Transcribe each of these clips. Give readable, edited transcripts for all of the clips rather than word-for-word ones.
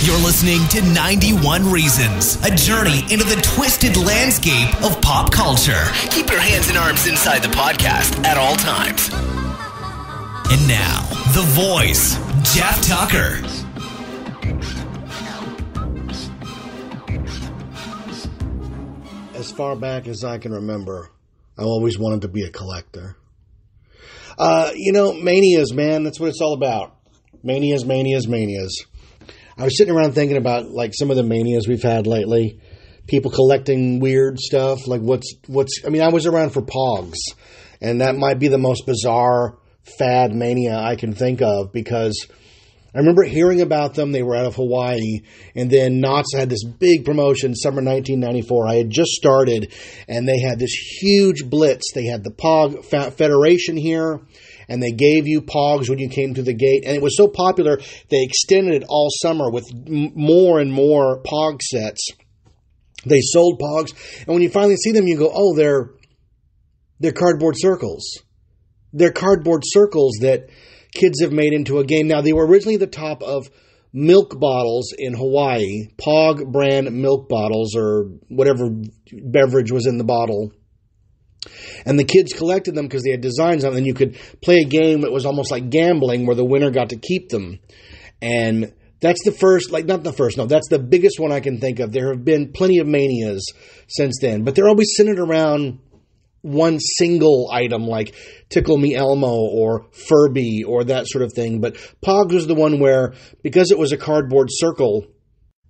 You're listening to 91 Reasons, a journey into the twisted landscape of pop culture. Keep your hands and arms inside the podcast at all times. And now, the voice, Jeff Tucker. As far back as I can remember, I always wanted to be a collector. Manias, man, that's what it's all about. Manias. I was sitting around thinking about, like, some of the manias we've had lately. People collecting weird stuff. Like, I was around for Pogs, and that might be the most bizarre fad mania I can think of, because I remember hearing about them. They were out of Hawaii, and then Knott's had this big promotion, summer 1994. I had just started, and they had this huge blitz. They had the Pog Federation here, and they gave you Pogs when you came to the gate. And it was so popular, they extended it all summer with more and more Pog sets. They sold Pogs, and when you finally see them, you go, oh, they're cardboard circles. They're cardboard circles that kids have made into a game. Now, they were originally the top of milk bottles in Hawaii, Pog brand milk bottles, or whatever beverage was in the bottle. And the kids collected them because they had designs on them, and you could play a game that was almost like gambling where the winner got to keep them. And that's the first, that's the biggest one I can think of. There have been plenty of manias since then, but they're always centered around one single item like Tickle Me Elmo or Furby or that sort of thing. But Pogs was the one where, because it was a cardboard circle,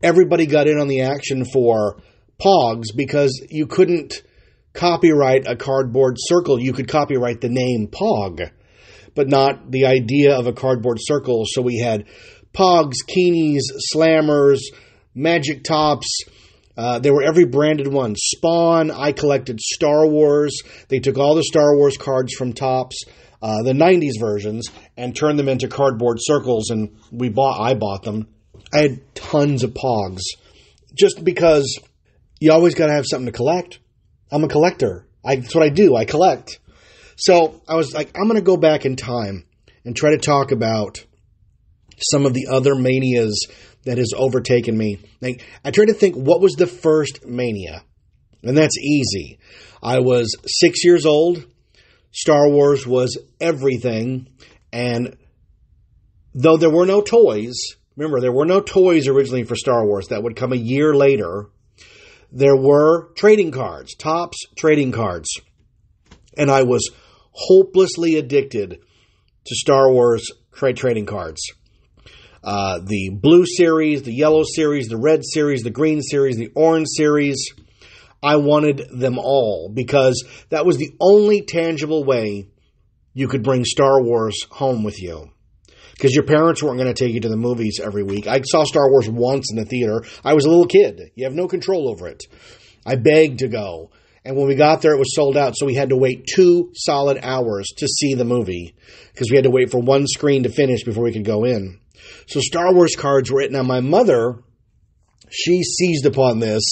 everybody got in on the action for Pogs, because you couldn't copyright a cardboard circle. You could copyright the name Pog, but not the idea of a cardboard circle. So we had Pogs, Keenies, Slammers, Magic Tops. There were every branded one. Spawn. I collected Star Wars. They took all the Star Wars cards from Tops, the 90s versions, and turned them into cardboard circles, and I bought them. I had tons of Pogs, just because you always got to have something to collect. I'm a collector. That's what I do. I collect. So I was like, I'm going to go back in time and try to talk about some of the other manias that has overtaken me. Like, I tried to think, what was the first mania? And that's easy. I was 6 years old. Star Wars was everything. And though there were no toys, remember, there were no toys originally for Star Wars. That would come a year later. There were trading cards, Topps trading cards. And I was hopelessly addicted to Star Wars trading cards. The blue series, the yellow series, the red series, the green series, the orange series. I wanted them all, because that was the only tangible way you could bring Star Wars home with you. Because your parents weren't going to take you to the movies every week. I saw Star Wars once in the theater. I was a little kid. You have no control over it. I begged to go. And when we got there, it was sold out. So we had to wait 2 solid hours to see the movie, because we had to wait for one screen to finish before we could go in. So Star Wars cards were it. Now, my mother, she seized upon this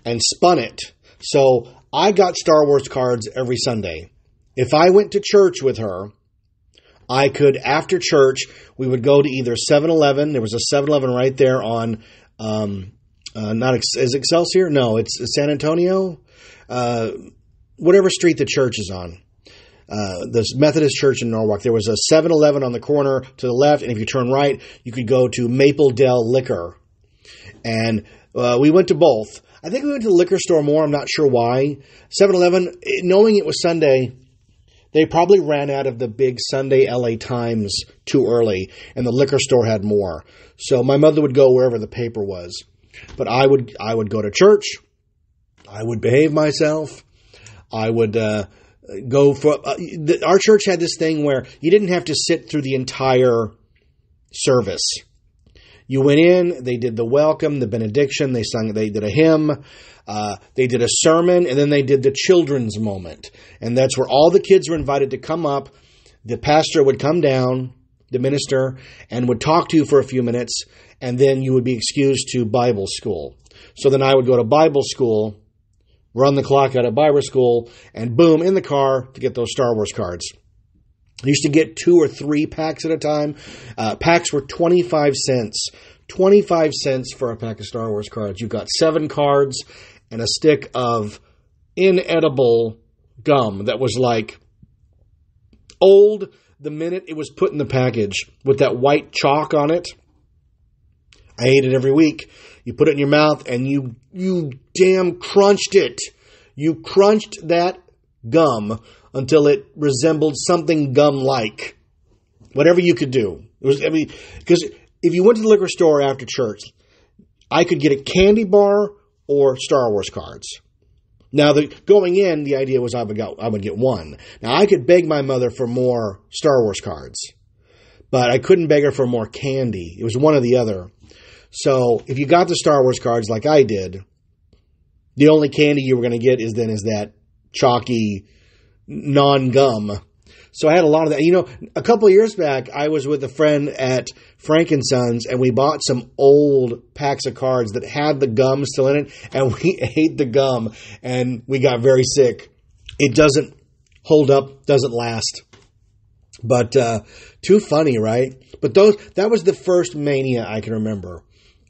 and spun it. So I got Star Wars cards every Sunday. If I went to church with her, I could, after church, we would go to either 7-Eleven. There was a 7-Eleven right there on, is Excelsior? No, it's San Antonio. Whatever street the church is on. The Methodist Church in Norwalk. There was a 7-Eleven on the corner to the left, and if you turn right, you could go to Maple Dell Liquor. And we went to both. I think we went to the liquor store more. I'm not sure why. 7-Eleven, knowing it was Sunday, they probably ran out of the big Sunday LA Times too early, and the liquor store had more. So my mother would go wherever the paper was. But I would go to church. I would behave myself. I would go for... our church had this thing where you didn't have to sit through the entire service. You went in, they did the welcome, the benediction, they did a hymn, they did a sermon, and then they did the children's moment. And that's where all the kids were invited to come up. The pastor would come down, the minister, and would talk to you for a few minutes, and then you would be excused to Bible school. So then I would go to Bible school, run the clock out of Bible school, and boom, in the car to get those Star Wars cards. I used to get 2 or 3 packs at a time. Packs were 25 cents 25 cents for a pack of Star Wars cards. You got 7 cards and a stick of inedible gum that was like old the minute it was put in the package with that white chalk on it. I ate it every week. You put it in your mouth and you damn crunched it. You crunched that gum until it resembled something gum-like. Whatever you could do. Because if you went to the liquor store after church, I could get a candy bar or Star Wars cards. Now, going in, the idea was I would get one. Now, I could beg my mother for more Star Wars cards, but I couldn't beg her for more candy. It was one or the other. So, if you got the Star Wars cards like I did, the only candy you were going to get is that chalky non-gum. So I had a lot of that. You know, a couple of years back, I was with a friend at Frank & Sons, and we bought some old packs of cards that had the gum still in it, and we ate the gum, and we got very sick. It doesn't hold up, doesn't last. But too funny, right? But that was the first mania I can remember,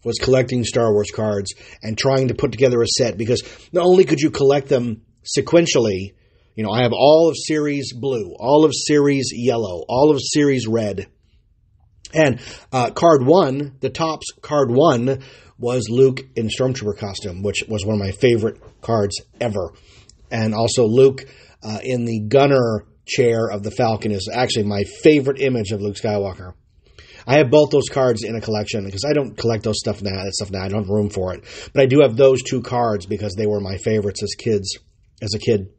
was collecting Star Wars cards and trying to put together a set, because not only could you collect them sequentially, you know, I have all of Series Blue, all of Series Yellow, all of Series Red. And card 1, the Topps card 1, was Luke in Stormtrooper costume, which was one of my favorite cards ever. And also Luke in the gunner chair of the Falcon is actually my favorite image of Luke Skywalker. I have both those cards in a collection because I don't collect that stuff now. I don't have room for it. But I do have those 2 cards because they were my favorites as a kid.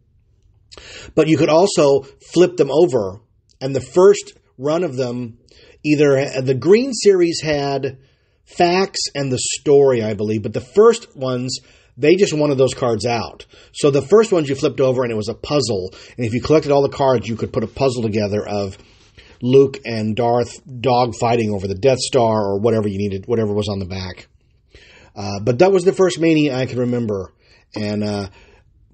But you could also flip them over, and the first run of them, either the green series had facts and the story, I believe, but the first ones, they just wanted those cards out. So the first ones you flipped over and it was a puzzle, and if you collected all the cards, you could put a puzzle together of Luke and Darth dog fighting over the Death Star or whatever you needed, whatever was on the back. But that was the first mania I can remember, and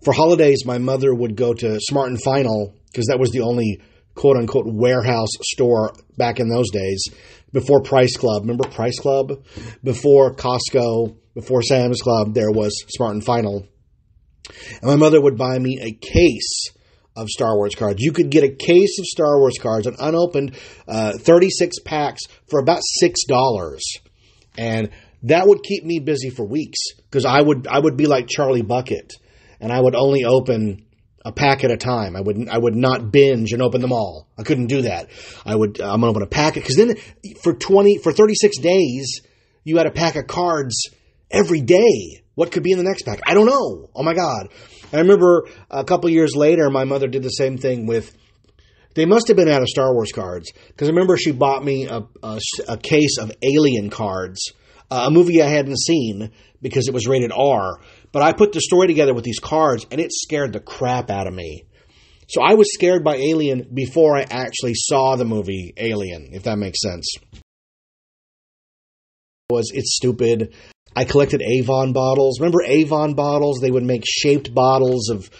for holidays, my mother would go to Smart & Final, because that was the only quote-unquote warehouse store back in those days, before Price Club. Remember Price Club? Before Costco, before Sam's Club, there was Smart & Final. And my mother would buy me a case of Star Wars cards. You could get a case of Star Wars cards, an unopened 36 packs, for about $6. And that would keep me busy for weeks, because I would be like Charlie Bucket. And I would only open a pack at a time. I would not binge and open them all. I couldn't do that. I'm going to open a packet, because then for 36 days, you had a pack of cards every day. What could be in the next pack? I don't know. Oh my God. I remember a couple years later, my mother did the same thing with, they must have been out of Star Wars cards, because I remember she bought me a case of Alien cards, a movie I hadn't seen because it was rated R. But I put the story together with these cards, and it scared the crap out of me. So I was scared by Alien before I actually saw the movie Alien, if that makes sense. It's stupid. I collected Avon bottles. Remember Avon bottles? They would make shaped bottles of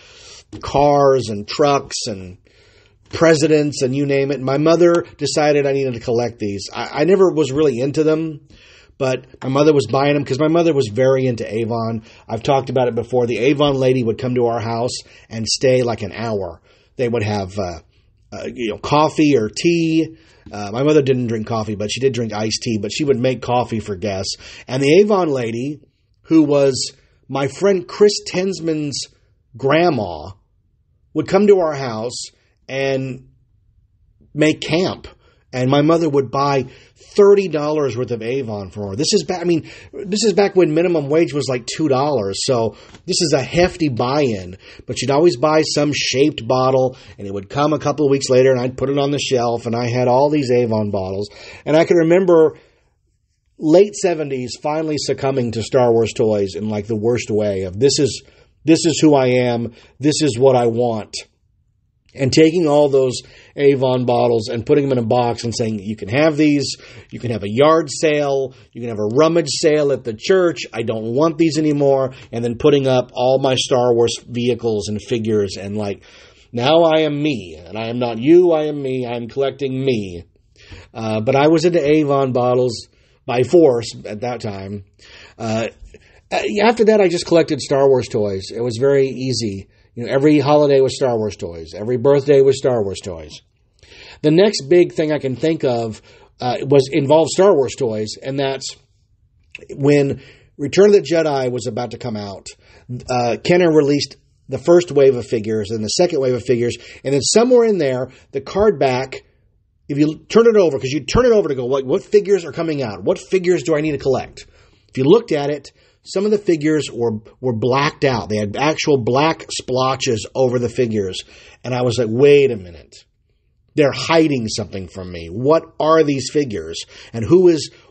cars and trucks and presidents and you name it. My mother decided I needed to collect these. I never was really into them. But my mother was buying them because my mother was very into Avon. I've talked about it before. The Avon lady would come to our house and stay like an hour. They would have coffee or tea. My mother didn't drink coffee, but she did drink iced tea. But she would make coffee for guests. And the Avon lady, who was my friend Chris Tensman's grandma, would come to our house and make camp. And my mother would buy $30 worth of Avon for her. This is back when minimum wage was like $2. So this is a hefty buy-in. But she'd always buy some shaped bottle, and it would come a couple of weeks later, and I'd put it on the shelf, and I had all these Avon bottles. And I can remember late 70s finally succumbing to Star Wars toys in like the worst way of this is who I am. This is what I want. And taking all those Avon bottles and putting them in a box and saying, you can have these, you can have a yard sale, you can have a rummage sale at the church, I don't want these anymore, and then putting up all my Star Wars vehicles and figures and like, now I am me, and I am not you, I am me, I am collecting me. But I was into Avon bottles. by force at that time. After that, I just collected Star Wars toys. It was very easy. Every holiday was Star Wars toys. Every birthday was Star Wars toys. The next big thing I can think of involved Star Wars toys, and that's when Return of the Jedi was about to come out. Kenner released the first wave of figures and the second wave of figures, and then somewhere in there, the card back, if you turn it over, because you turn it over to go, what figures are coming out? What figures do I need to collect? If you looked at it, some of the figures were blacked out. They had actual black splotches over the figures. And I was like, wait a minute. They're hiding something from me. What are these figures? And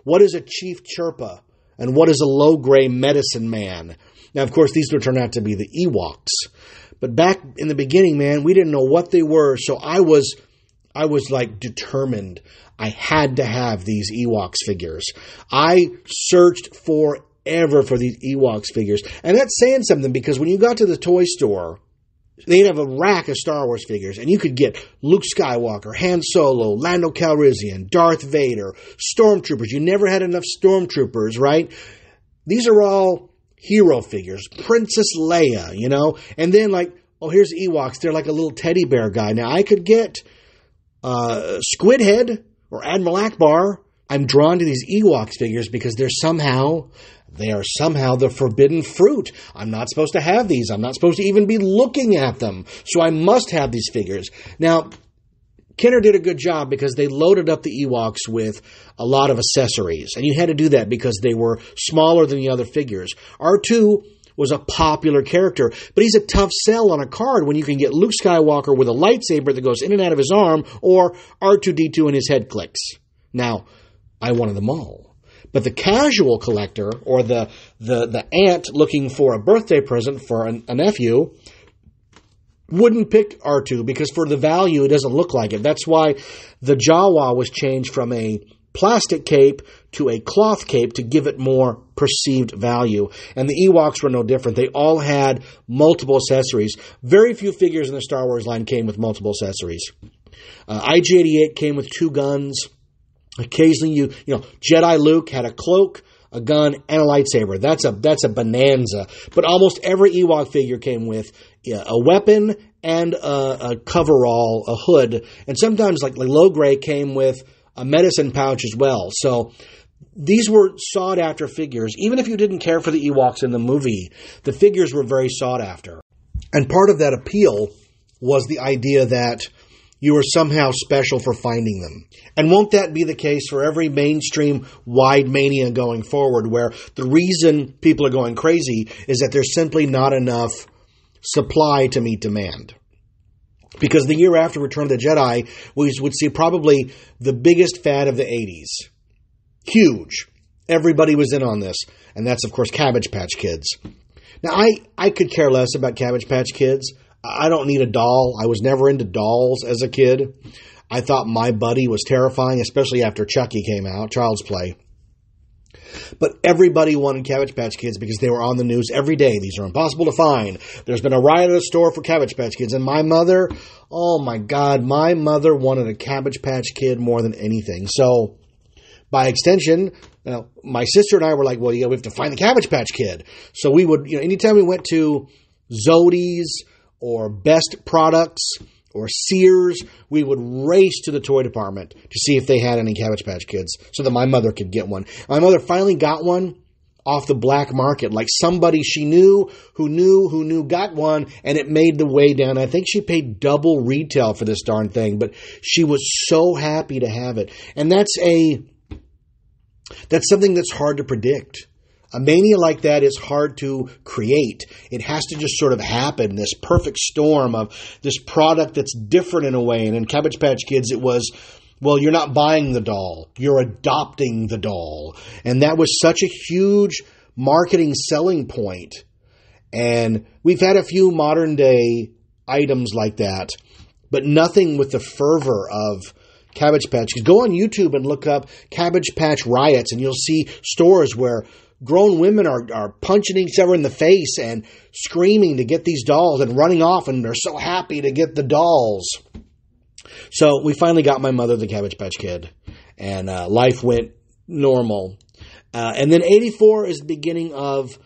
what is a Chief Chirpa? And what is a low-gray medicine man? Now, of course, these would turn out to be the Ewoks. But back in the beginning, man, we didn't know what they were. So I was like determined. I had to have these Ewoks figures. I searched forever for these Ewoks figures. And that's saying something, because when you got to the toy store, they'd have a rack of Star Wars figures, and you could get Luke Skywalker, Han Solo, Lando Calrissian, Darth Vader, Stormtroopers. You never had enough Stormtroopers, right? These are all hero figures. Princess Leia, And then here's the Ewoks. They're like a little teddy bear guy. Now, I could get Squidhead or Admiral Akbar. I'm drawn to these Ewoks figures because they are somehow the forbidden fruit. I'm not supposed to have these. I'm not supposed to even be looking at them. So I must have these figures. Now, Kenner did a good job because they loaded up the Ewoks with a lot of accessories. And you had to do that because they were smaller than the other figures. R2 was a popular character, but he's a tough sell on a card when you can get Luke Skywalker with a lightsaber that goes in and out of his arm, or R2-D2 and his head clicks. Now, I wanted them all. But the casual collector, or the aunt looking for a birthday present for a nephew, wouldn't pick R2 because for the value, it doesn't look like it. That's why the Jawa was changed from a plastic cape to a cloth cape to give it more perceived value. And the Ewoks were no different. They all had multiple accessories. Very few figures in the Star Wars line came with multiple accessories. IG-88 came with 2 guns. Occasionally, Jedi Luke had a cloak, a gun, and a lightsaber. That's a bonanza. But almost every Ewok figure came with a weapon and a coverall, a hood. And sometimes, like Low Gray came with a medicine pouch as well. So these were sought-after figures. Even if you didn't care for the Ewoks in the movie, the figures were very sought after. And part of that appeal was the idea that you were somehow special for finding them. And won't that be the case for every mainstream wide Mania going forward, where the reason people are going crazy is that there's simply not enough supply to meet demand? Because the year after Return of the Jedi, we would see probably the biggest fad of the 80s. Huge. Everybody was in on this. And that's, of course, Cabbage Patch Kids. Now, I could care less about Cabbage Patch Kids. I don't need a doll. I was never into dolls as a kid. I thought My Buddy was terrifying, especially after Chucky came out, Child's Play. But everybody wanted Cabbage Patch Kids because they were on the news every day. These are impossible to find. There's been a riot at the store for Cabbage Patch Kids. And my mother, oh my God, my mother wanted a Cabbage Patch Kid more than anything. So, by extension, my sister and I were like, well, we have to find the Cabbage Patch Kid. So we would, anytime we went to Zodi's or Best Products or Sears, we would race to the toy department to see if they had any Cabbage Patch Kids so that my mother could get one. My mother finally got one off the black market. Like somebody she knew who knew got one, and it made the way down. I think she paid double retail for this darn thing, but she was so happy to have it. And that's something that's hard to predict. A mania like that is hard to create. It has to just sort of happen, this perfect storm of this product that's different in a way. And in Cabbage Patch Kids, it was, well, you're not buying the doll, you're adopting the doll. And that was such a huge marketing selling point. And we've had a few modern day items like that, but nothing with the fervor of Cabbage Patch. Go on YouTube and look up Cabbage Patch riots, and you'll see stores where grown women are punching each other in the face and screaming to get these dolls and running off, and they're so happy to get the dolls. So we finally got my mother the Cabbage Patch Kid, and life went normal. And then 84 is the beginning of...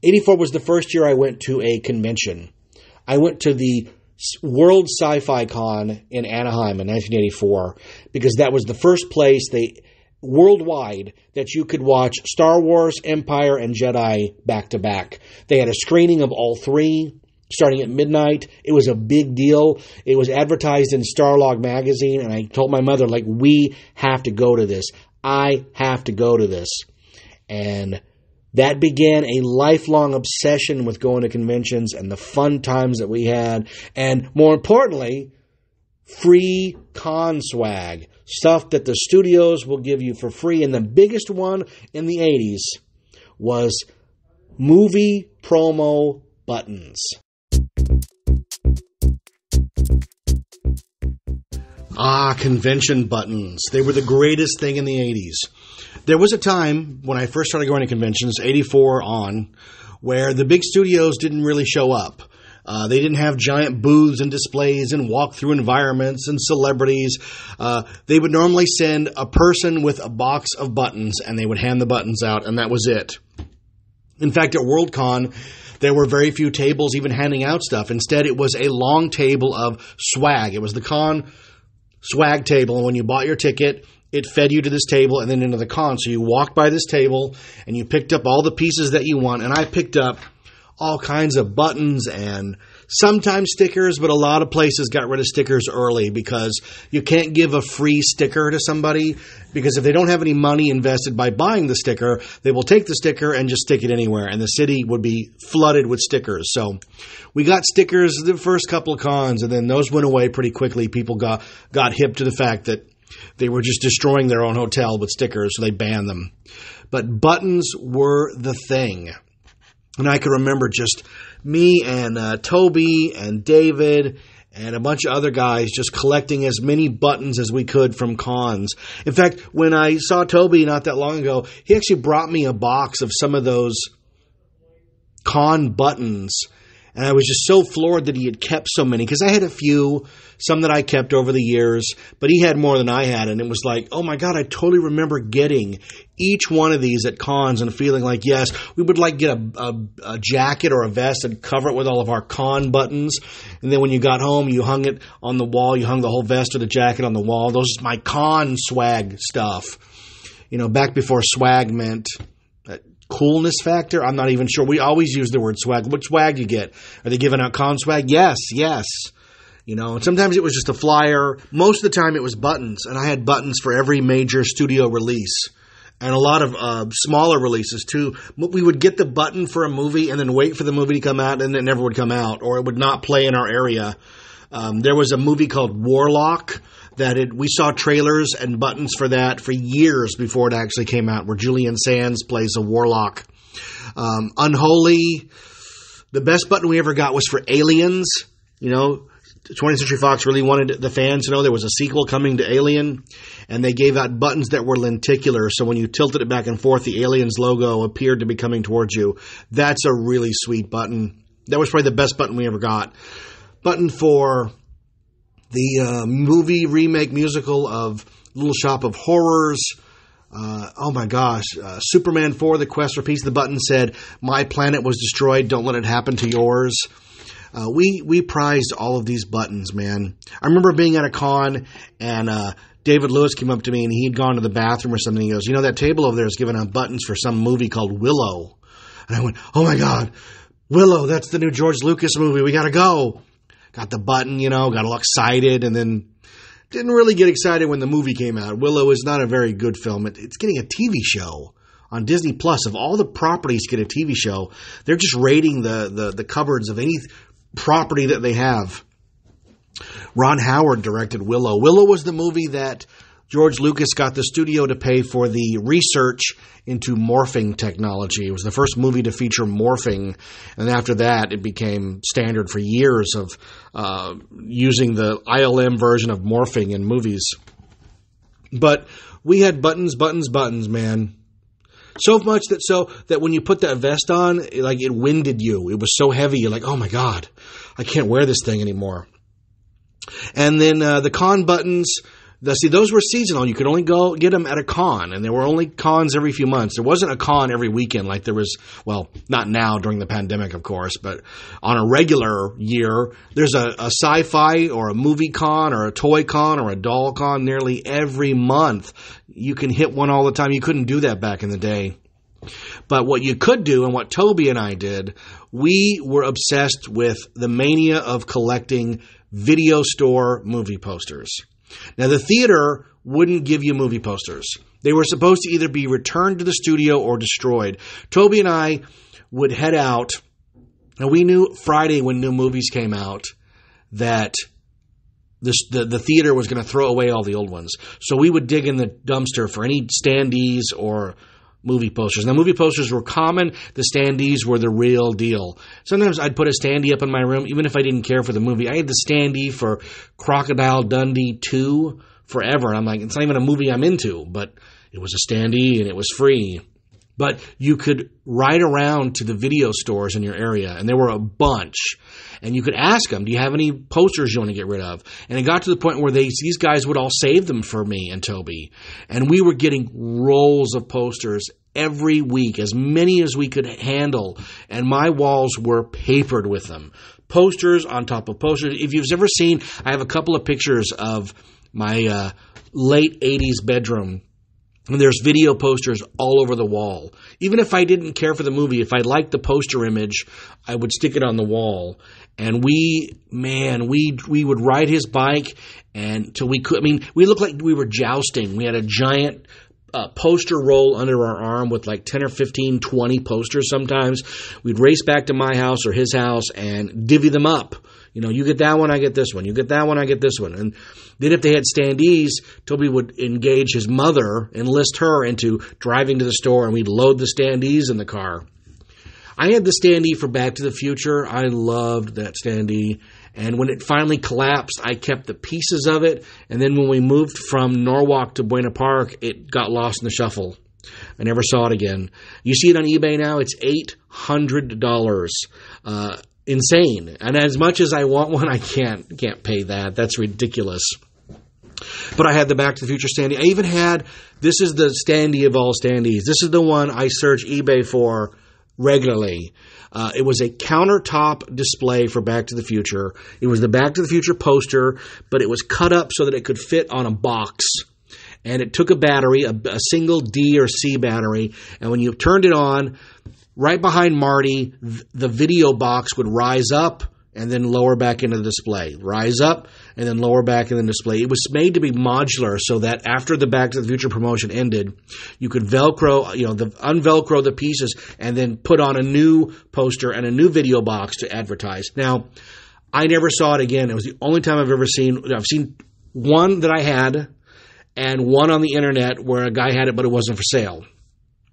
84 was the first year I went to a convention. I went to the World Sci-Fi Con in Anaheim in 1984 because that was the first place worldwide that you could watch Star Wars, Empire, and Jedi back to back. They had a screening of all three starting at midnight. It was a big deal. It was advertised in Starlog magazine, and I told my mother, like, we have to go to this. I have to go to this. And that began a lifelong obsession with going to conventions and the fun times that we had. And more importantly, free con swag. Stuff that the studios will give you for free. And the biggest one in the 80s was movie promo buttons. Convention buttons. They were the greatest thing in the 80s. There was a time when I first started going to conventions, 84 on, where the big studios didn't really show up. They didn't have giant booths and displays and walk-through environments and celebrities. They would normally send a person with a box of buttons, and they would hand the buttons out, and that was it. In fact, at Worldcon, there were very few tables even handing out stuff. Instead, it was a long table of swag. It was the con swag table, and when you bought your ticket, it fed you to this table and then into the con. So you walked by this table and you picked up all the pieces that you want. And I picked up all kinds of buttons and sometimes stickers, but a lot of places got rid of stickers early because you can't give a free sticker to somebody, because if they don't have any money invested by buying the sticker, they will take the sticker and just stick it anywhere, and the city would be flooded with stickers. So we got stickers the first couple of cons, and then those went away pretty quickly. People got hip to the fact that they were just destroying their own hotel with stickers, so they banned them. But buttons were the thing. And I can remember just me and Toby and David and a bunch of other guys just collecting as many buttons as we could from cons. In fact, when I saw Toby not that long ago, he actually brought me a box of some of those con buttons. And I was just so floored that he had kept so many, because I had a few, some that I kept over the years, but he had more than I had. And it was like, oh my God, I totally remember getting each one of these at cons and feeling like, yes, we would like get a jacket or a vest and cover it with all of our con buttons. And then when you got home, you hung it on the wall. You hung the whole vest or the jacket on the wall. Those are my con swag stuff. You know, back before swag meant coolness factor. I'm not even sure. We always use the word swag. What swag do you get? Are they giving out con swag? Yes. You know, and sometimes it was just a flyer. Most of the time it was buttons, and I had buttons for every major studio release and a lot of smaller releases too. We would get the button for a movie and then wait for the movie to come out, and it never would come out, or it would not play in our area. There was a movie called Warlock that we saw trailers and buttons for that for years before it actually came out, where Julian Sands plays a warlock. Unholy, the best button we ever got was for Aliens. You know, 20th Century Fox really wanted the fans to know there was a sequel coming to Alien, and they gave out buttons that were lenticular, so when you tilted it back and forth, the Aliens logo appeared to be coming towards you. That's a really sweet button. That was probably the best button we ever got. Button for the movie remake musical of Little Shop of Horrors. Oh my gosh. Superman 4, The Quest for Peace. The button said, "My planet was destroyed. Don't let it happen to yours." We prized all of these buttons, man. I remember being at a con, and David Lewis came up to me, and he'd gone to the bathroom or something. He goes, "You know, that table over there is giving out buttons for some movie called Willow." And I went, "Oh my God, Willow, that's the new George Lucas movie. We got to go." Got the button, you know, got all excited, and then didn't really get excited when the movie came out. Willow is not a very good film. It's getting a TV show on Disney Plus. Of all the properties to get a TV show, they're just raiding the cupboards of any property that they have. Ron Howard directed Willow. Willow was the movie that George Lucas got the studio to pay for the research into morphing technology. It was the first movie to feature morphing, and after that it became standard for years of using the ILM version of morphing in movies. But we had buttons, man. So much that when you put that vest on, it winded you. It was so heavy, you're like, oh my God, I can't wear this thing anymore. And then the con buttons, Those were seasonal. You could only go get them at a con, and there were only cons every few months. There wasn't a con every weekend like there was, well, not now during the pandemic, of course, but on a regular year, there's a sci-fi or a movie con or a toy con or a doll con nearly every month. You can hit one all the time. You couldn't do that back in the day. But what you could do, and what Toby and I did, we were obsessed with the mania of collecting video store movie posters. Now, the theater wouldn't give you movie posters. They were supposed to either be returned to the studio or destroyed. Toby and I would head out, and we knew Friday when new movies came out that the theater was going to throw away all the old ones. So we would dig in the dumpster for any standees or movie posters. Now, movie posters were common. The standees were the real deal. Sometimes I'd put a standee up in my room, even if I didn't care for the movie. I had the standee for Crocodile Dundee 2 forever. And I'm like, it's not even a movie I'm into, but it was a standee and it was free. But you could ride around to the video stores in your area, and there were a bunch. And you could ask them, do you have any posters you want to get rid of? And it got to the point where these guys would all save them for me and Toby. And we were getting rolls of posters every week, as many as we could handle. And my walls were papered with them. Posters on top of posters. If you've ever seen, I have a couple of pictures of my late 80s bedroom. And there's video posters all over the wall. Even if I didn't care for the movie, if I liked the poster image, I would stick it on the wall. And we would ride his bike until we could. I mean, we looked like we were jousting. We had a giant poster roll under our arm with like 10 or 15, 20 posters sometimes. We'd race back to my house or his house and divvy them up. You know, you get that one, I get this one. You get that one, I get this one. And then if they had standees, Toby would engage his mother, enlist her into driving to the store, and we'd load the standees in the car. I had the standee for Back to the Future. I loved that standee. And when it finally collapsed, I kept the pieces of it. And then when we moved from Norwalk to Buena Park, it got lost in the shuffle. I never saw it again. You see it on eBay now. It's $800. Insane. And as much as I want one, I can't pay that. That's ridiculous. But I had the Back to the Future standee. I even had, this is the standee of all standees. This is the one I search eBay for regularly. It was a countertop display for Back to the Future. It was the Back to the Future poster, but it was cut up so that it could fit on a box. And it took a battery, a single D or C battery, and when you turned it on, right behind Marty, the video box would rise up and then lower back into the display. Rise up and then lower back in the display. It was made to be modular so that after the Back to the Future promotion ended, you could unvelcro the pieces and then put on a new poster and a new video box to advertise. Now, I never saw it again. It was the only time I've seen one that I had and one on the internet where a guy had it, but it wasn't for sale.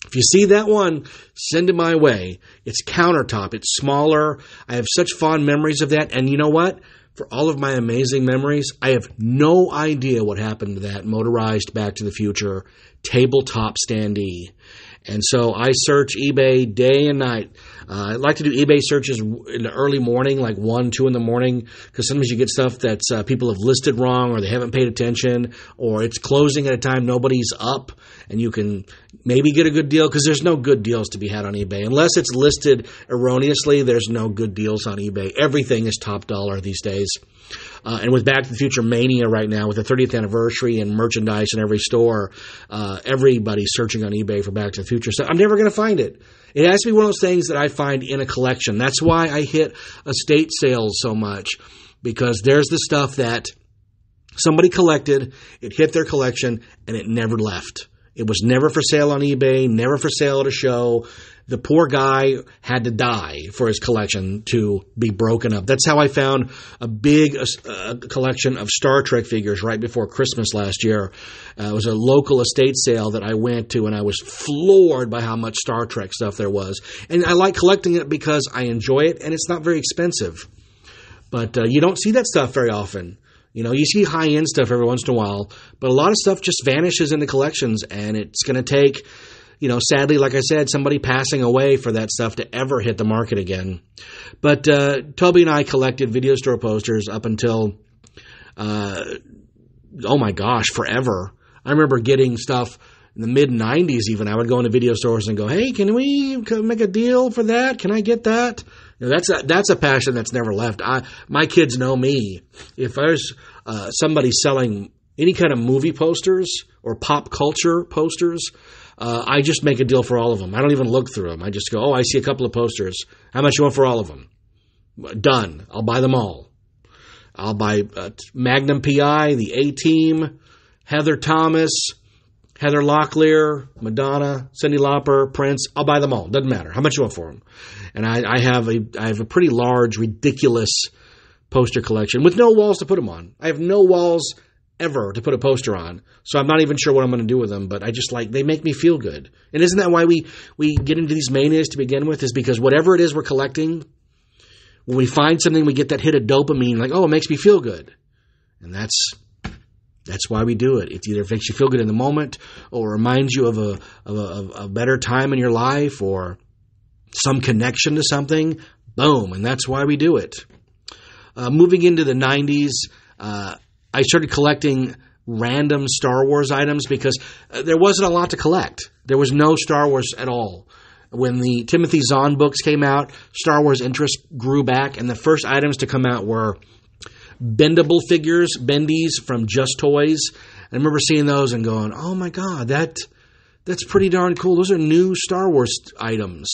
If you see that one, send it my way. It's countertop. It's smaller. I have such fond memories of that. And you know what? For all of my amazing memories, I have no idea what happened to that motorized Back to the Future tabletop standee. And so I search eBay day and night. I like to do eBay searches in the early morning, like 1, 2 in the morning, because sometimes you get stuff that's people have listed wrong or they haven't paid attention, or it's closing at a time nobody's up, and you can maybe get a good deal, because there's no good deals to be had on eBay. Unless it's listed erroneously, there's no good deals on eBay. Everything is top dollar these days. And with Back to the Future Mania right now, with the 30th anniversary and merchandise in every store, everybody's searching on eBay for Back to the Future stuff. I'm never going to find it. It has to be one of those things that I find in a collection. That's why I hit estate sales so much, because there's the stuff that somebody collected, it hit their collection, and it never left. It was never for sale on eBay, never for sale at a show. The poor guy had to die for his collection to be broken up. That's how I found a big collection of Star Trek figures right before Christmas last year. It was a local estate sale that I went to, and I was floored by how much Star Trek stuff there was. And I like collecting it because I enjoy it, and it's not very expensive. But you don't see that stuff very often. You know, you see high-end stuff every once in a while, but a lot of stuff just vanishes into collections, and it's going to take, you know, sadly, like I said, somebody passing away for that stuff to ever hit the market again. But Toby and I collected video store posters up until oh my gosh, forever. I remember getting stuff in the mid-'90s even. I would go into video stores and go, hey, can we make a deal for that? Can I get that? That's a passion that's never left. My kids know me. If there's somebody selling any kind of movie posters or pop culture posters, I just make a deal for all of them. I don't even look through them. I just go, I see a couple of posters. How much you want for all of them? Done. I'll buy them all. I'll buy Magnum P.I., the A-Team, Heather Thomas, Heather Locklear, Madonna, Cyndi Lauper, Prince. I'll buy them all. Doesn't matter. How much you want for them? And I have a pretty large, ridiculous poster collection with no walls to put them on. I have no walls ever to put a poster on. So I'm not even sure what I'm going to do with them, but I just they make me feel good. And isn't that why we get into these manias to begin with? Is because whatever it is we're collecting, when we find something, we get that hit of dopamine, it makes me feel good. And that's why we do it. It either makes you feel good in the moment or reminds you of a better time in your life or some connection to something. Boom. And that's why we do it. Moving into the 90s, I started collecting random Star Wars items because there wasn't a lot to collect. There was no Star Wars at all. When the Timothy Zahn books came out, Star Wars interest grew back, and the first items to come out were bendable figures, bendies from Just Toys. I remember seeing those and going, oh my God, that's pretty darn cool. Those are new Star Wars items.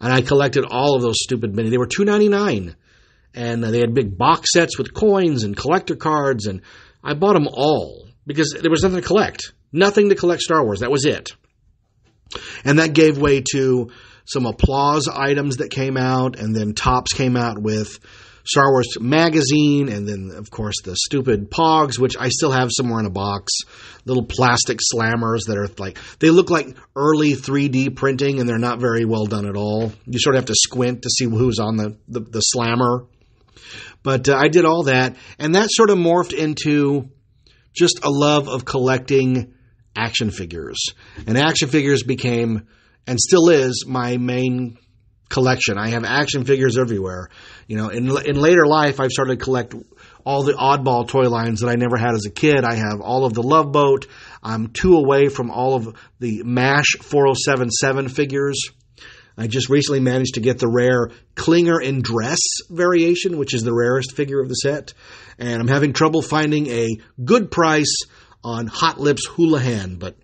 And I collected all of those stupid bendies. They were $2.99. And they had big box sets with coins and collector cards, and I bought them all because there was nothing to collect. Nothing to collect Star Wars. That was it. And that gave way to some applause items that came out, and then Topps came out with Star Wars magazine, and then, of course, the stupid Pogs, which I still have somewhere in a box, little plastic slammers that are they look like early 3D printing, and they're not very well done at all. You sort of have to squint to see who's on the slammer. But I did all that, and that sort of morphed into just a love of collecting action figures. And action figures became, and still is, my main collection. I have action figures everywhere. In later life, I've started to collect all the oddball toy lines that I never had as a kid. I have all of the Love Boat. I'm 2 away from all of the MASH 4077 figures. I just recently managed to get the rare Klinger in Dress variation, which is the rarest figure of the set. And I'm having trouble finding a good price on Hot Lips Houlihan, but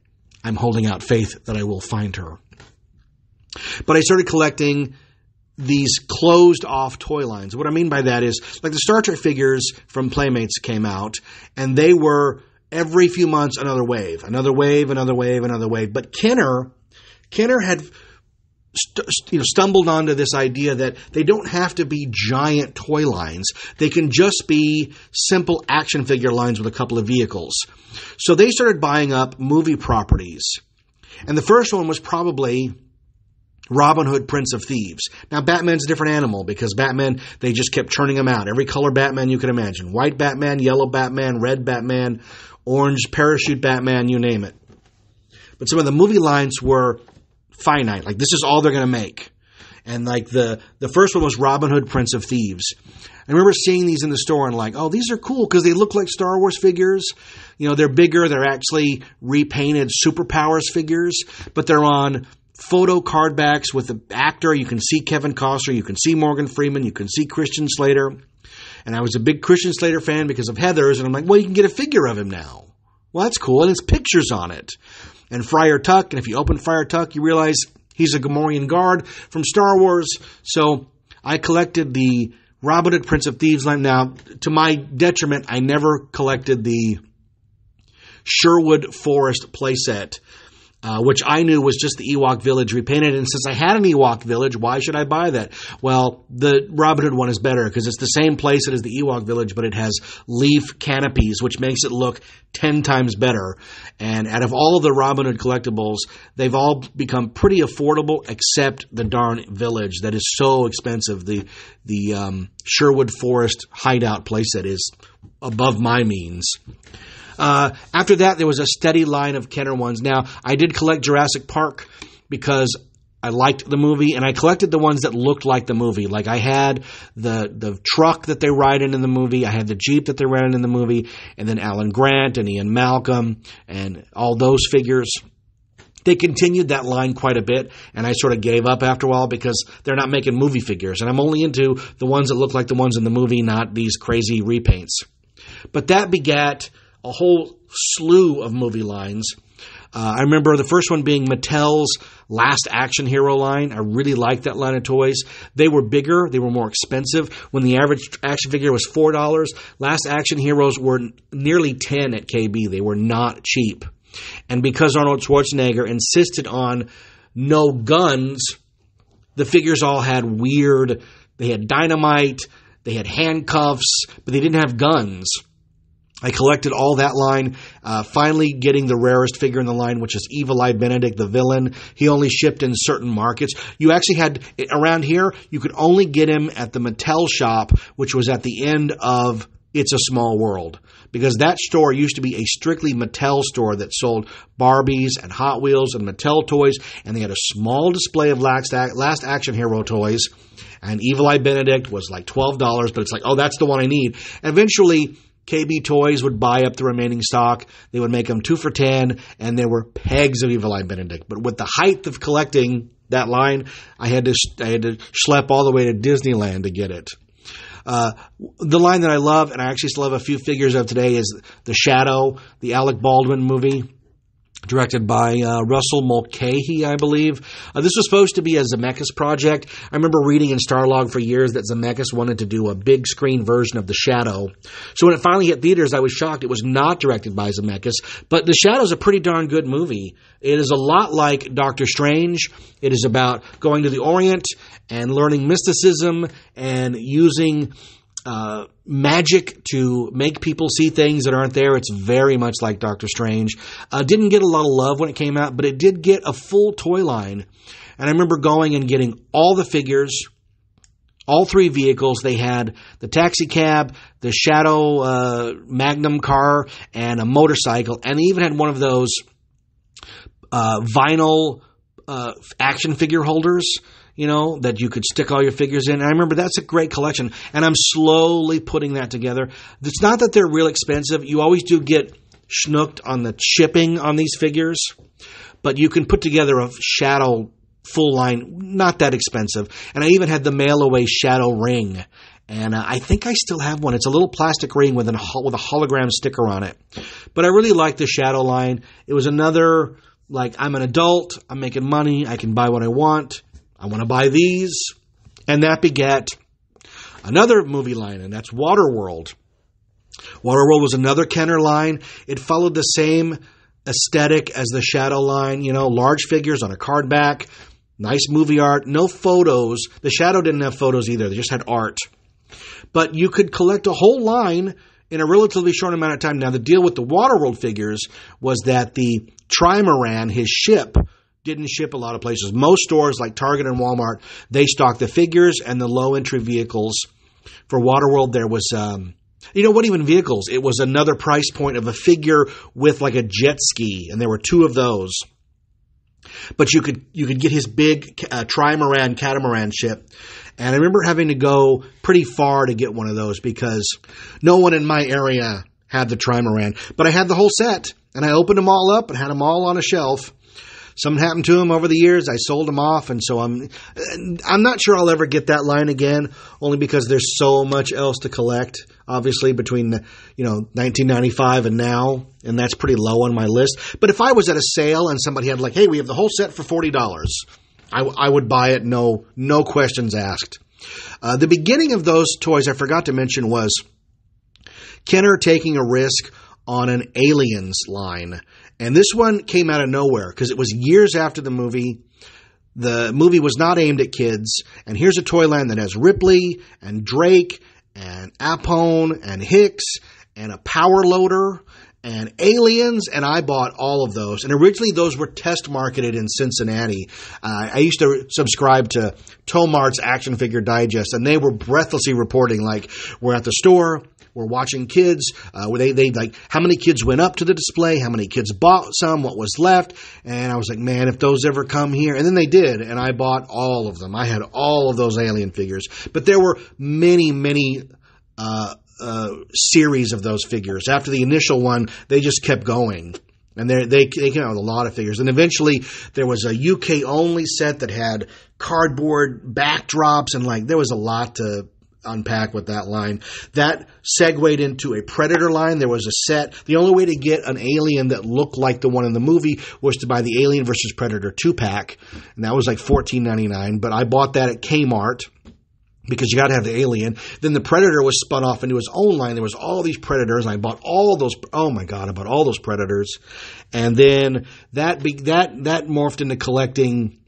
I'm holding out faith that I will find her. But I started collecting these closed-off toy lines. What I mean by that is, the Star Trek figures from Playmates came out, and they were every few months another wave. Another wave, another wave, another wave. But Kenner had stumbled onto this idea that they don't have to be giant toy lines. They can just be simple action figure lines with a couple of vehicles. So they started buying up movie properties. And the first one was probably Robin Hood, Prince of Thieves. Now, Batman's a different animal because Batman, they just kept churning them out. Every color Batman you could imagine. White Batman, yellow Batman, red Batman, orange parachute Batman, you name it. But some of the movie lines were finite. This is all they're going to make. And the first one was Robin Hood, Prince of Thieves. I remember seeing these in the store and these are cool because they look like Star Wars figures. They're bigger. They're actually repainted Superpowers figures, but they're on photo card backs with the actor. You can see Kevin Costner. You can see Morgan Freeman. You can see Christian Slater. And I was a big Christian Slater fan because of Heather's. And I'm like, well, you can get a figure of him now. Well, that's cool. And it's pictures on it. And Friar Tuck, and if you open Friar Tuck, you realize he's a Gamorrean guard from Star Wars. So I collected the Robin Hood, Prince of Thieves line. Now, to my detriment, I never collected the Sherwood Forest playset, which I knew was just the Ewok Village repainted. And since I had an Ewok Village, why should I buy that? Well, the Robin Hood one is better because it's the same playset as the Ewok Village, but it has leaf canopies, which makes it look 10 times better. And out of all of the Robin Hood collectibles, they've all become pretty affordable except the darn Village that is so expensive. The Sherwood Forest hideout playset is above my means. After that, there was a steady line of Kenner ones. Now, I did collect Jurassic Park because I liked the movie, and I collected the ones that looked like the movie. Like I had the truck that they ride in the movie, I had the Jeep that they ride in the movie, and then Alan Grant and Ian Malcolm and all those figures. They continued that line quite a bit, and I sort of gave up after a while because they're not making movie figures, and I'm only into the ones that look like the ones in the movie, not these crazy repaints. But that begat a whole slew of movie lines. I remember the first one being Mattel's Last Action Hero line. I really liked that line of toys. They were bigger. They were more expensive. When the average action figure was $4, Last Action Heroes were nearly $10 at KB. They were not cheap. And because Arnold Schwarzenegger insisted on no guns, the figures all had weird, they had dynamite, they had handcuffs, but they didn't have guns. I collected all that line, finally getting the rarest figure in the line, which is Evil Eye Benedict, the villain. He only shipped in certain markets. You actually had, around here, you could only get him at the Mattel shop, which was at the end of It's a Small World. Because that store used to be a strictly Mattel store that sold Barbies and Hot Wheels and Mattel toys, and they had a small display of Last Action Hero toys. And Evil Eye Benedict was like $12, but it's like, oh, that's the one I need. And eventually, KB Toys would buy up the remaining stock. They would make them 2 for $10, and there were pegs of Evil Eye Benedict. But with the height of collecting that line, I had to schlep all the way to Disneyland to get it. The line that I love, and I actually still have a few figures of today, is The Shadow, the Alec Baldwin movie, directed by Russell Mulcahy, I believe. This was supposed to be a Zemeckis project. I remember reading in Starlog for years that Zemeckis wanted to do a big screen version of The Shadow. So when it finally hit theaters, I was shocked it was not directed by Zemeckis. But The Shadow is a pretty darn good movie. It is a lot like Doctor Strange. It is about going to the Orient and learning mysticism and using magic to make people see things that aren't there. It's very much like Doctor Strange. Didn't get a lot of love when it came out, but it did get a full toy line. And I remember going and getting all the figures, all 3 vehicles. They had the taxi cab, the Shadow Magnum car, and a motorcycle. And they even had one of those vinyl action figure holders, you know, that you could stick all your figures in. And I remember that's a great collection, and I'm slowly putting that together. It's not that they're real expensive. You always do get schnooked on the shipping on these figures, but you can put together a Shadow full line, not that expensive. And I even had the mail-away Shadow ring, and I think I still have one. It's a little plastic ring with a hologram sticker on it. But I really like the Shadow line. It was another, like, I'm an adult, I'm making money, I can buy what I want. I want to buy these. And that begat another movie line, and that's Waterworld. Waterworld was another Kenner line. It followed the same aesthetic as the Shadow line, you know, large figures on a card back, nice movie art, no photos. The Shadow didn't have photos either. They just had art. But you could collect a whole line in a relatively short amount of time. Now, the deal with the Waterworld figures was that the Trimaran, his ship, didn't ship a lot of places. Most stores like Target and Walmart, they stock the figures and the low entry vehicles. For Waterworld, there was, what even vehicles? It was another price point of a figure with like a jet ski, and there were 2 of those. But you could get his big Trimaran catamaran ship. And I remember having to go pretty far to get one of those because no one in my area had the Trimaran. But I had the whole set, and I opened them all up and had them all on a shelf. Something happened to them over the years. I sold them off, and so I'm not sure I'll ever get that line again, only because there's so much else to collect, obviously, between 1995 and now, and that's pretty low on my list. But if I was at a sale and somebody had like, hey, we have the whole set for $40, I would buy it, no questions asked. The beginning of those toys, I forgot to mention, was Kenner taking a risk on an Aliens line. And this one came out of nowhere because it was years after the movie. The movie was not aimed at kids. And here's a toy line that has Ripley and Drake and Apone and Hicks and a power loader and aliens. And I bought all of those. And originally those were test marketed in Cincinnati. I used to subscribe to Tomart's Action Figure Digest, and they were breathlessly reporting like, we're at the store, were watching kids. They like how many kids went up to the display, how many kids bought some, what was left. And I was like, man, if those ever come here. And then they did, and I bought all of them. I had all of those Alien figures. But there were many series of those figures. After the initial one, they just kept going. And they came out with a lot of figures. And eventually, there was a UK-only set that had cardboard backdrops, and like there was a lot to unpack with that line. That segued into a Predator line. There was a set. The only way to get an Alien that looked like the one in the movie was to buy the Alien vs. Predator 2-pack, and that was like $14.99. But I bought that at Kmart, because you got to have the Alien. Then the Predator was spun off into his own line. There was all these Predators, and I bought all those. Oh my God, I bought all those Predators. And then that morphed into collecting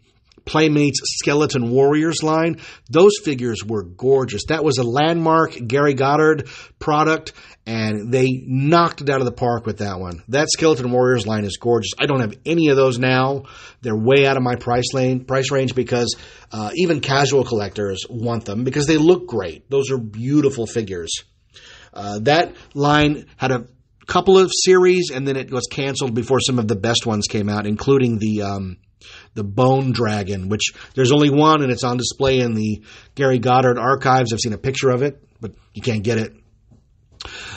Playmates Skeleton Warriors line. Those figures were gorgeous. That was a landmark Gary Goddard product, and they knocked it out of the park with that one. That Skeleton Warriors line is gorgeous. I don't have any of those now. They're way out of my price range, because even casual collectors want them because they look great. Those are beautiful figures. That line had a couple of series, and then it was canceled before some of the best ones came out, including the Bone Dragon, which there's only one, and it's on display in the Gary Goddard archives. I've seen a picture of it, but you can't get it.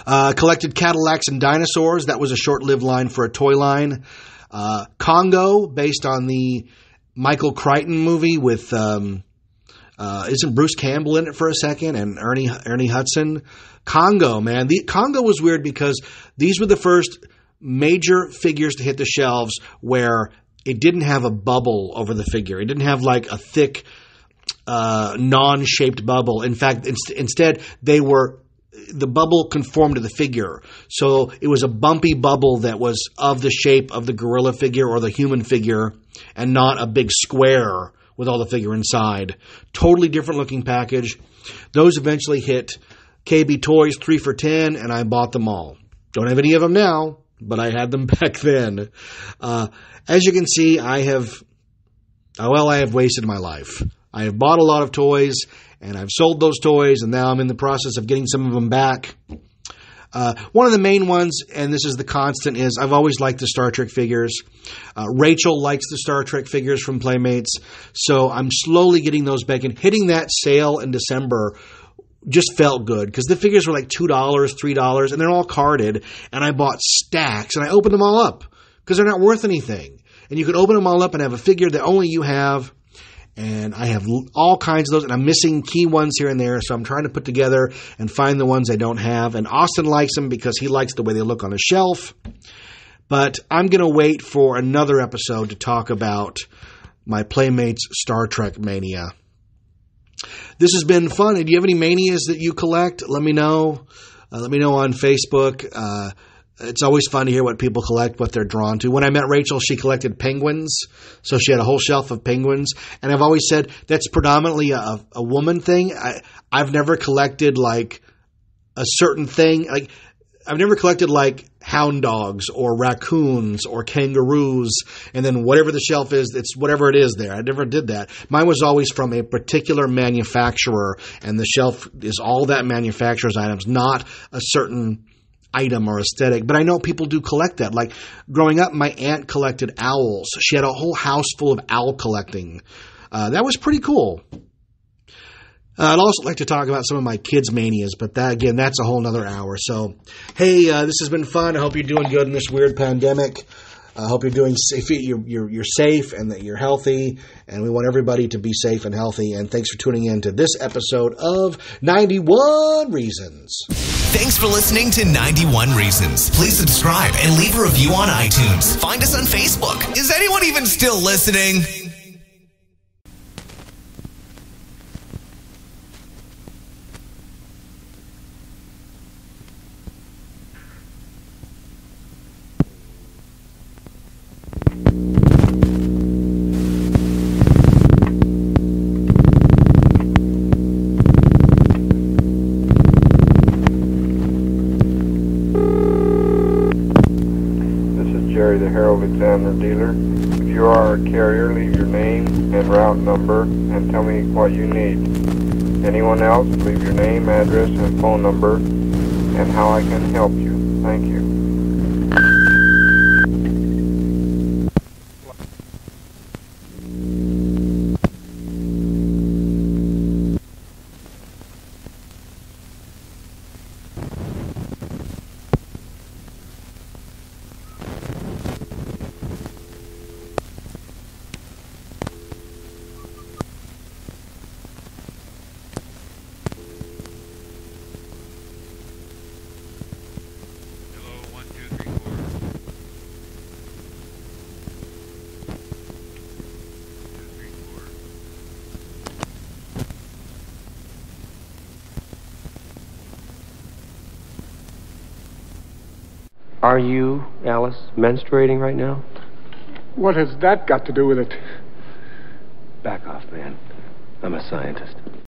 Collected Cadillacs and Dinosaurs. That was a short-lived line for a toy line. Congo, based on the Michael Crichton movie with, isn't Bruce Campbell in it for a second, and Ernie Hudson? Congo, man. Congo was weird because these were the first major figures to hit the shelves where it didn't have a bubble over the figure. It didn't have like a thick, non-shaped bubble. In fact, instead, the bubble conformed to the figure. So it was a bumpy bubble that was of the shape of the gorilla figure or the human figure, and not a big square with all the figure inside. Totally different looking package. Those eventually hit KB Toys 3 for $10, and I bought them all. Don't have any of them now, but I had them back then. As you can see, I have wasted my life. I have bought a lot of toys, and I've sold those toys, and now I'm in the process of getting some of them back. One of the main ones, and this is the constant, is I've always liked the Star Trek figures. Rachel likes the Star Trek figures from Playmates, so I'm slowly getting those back. And hitting that sale in December just felt good, because the figures were like $2, $3, and they're all carded, and I bought stacks, and I opened them all up, because they're not worth anything. And you could open them all up and have a figure that only you have. And I have all kinds of those, and I'm missing key ones here and there, so I'm trying to put together and find the ones I don't have. And Austin likes them because he likes the way they look on a shelf. But I'm going to wait for another episode to talk about my Playmates Star Trek Mania. This has been fun. Do you have any manias that you collect? Let me know. Let me know on Facebook. It's always fun to hear what people collect, what they're drawn to. When I met Rachel, she collected penguins, so she had a whole shelf of penguins. And I've always said that's predominantly a woman thing. I've never collected like a certain thing. Like I've never collected like hound dogs or raccoons or kangaroos, and then whatever the shelf is, it's whatever it is there. I never did that. Mine was always from a particular manufacturer, and the shelf is all that manufacturer's items, not a certain item or aesthetic. But I know people do collect that. Like growing up, my aunt collected owls. She had a whole house full of owl collecting. That was pretty cool. I'd also like to talk about some of my kids' manias, but that's a whole nother hour. So, hey, this has been fun. I hope you're doing good in this weird pandemic. I hope you're doing safe. You're safe and that you're healthy, and we want everybody to be safe and healthy. And thanks for tuning in to this episode of 91 Reasons. Thanks for listening to 91 Reasons. Please subscribe and leave a review on iTunes. Find us on Facebook. Is anyone even still listening? The Harold Examiner dealer. If you are a carrier, leave your name and route number and tell me what you need. Anyone else, leave your name, address, and phone number, and how I can help you. Thank you. Are you, Alice, menstruating right now? What has that got to do with it? Back off, man. I'm a scientist.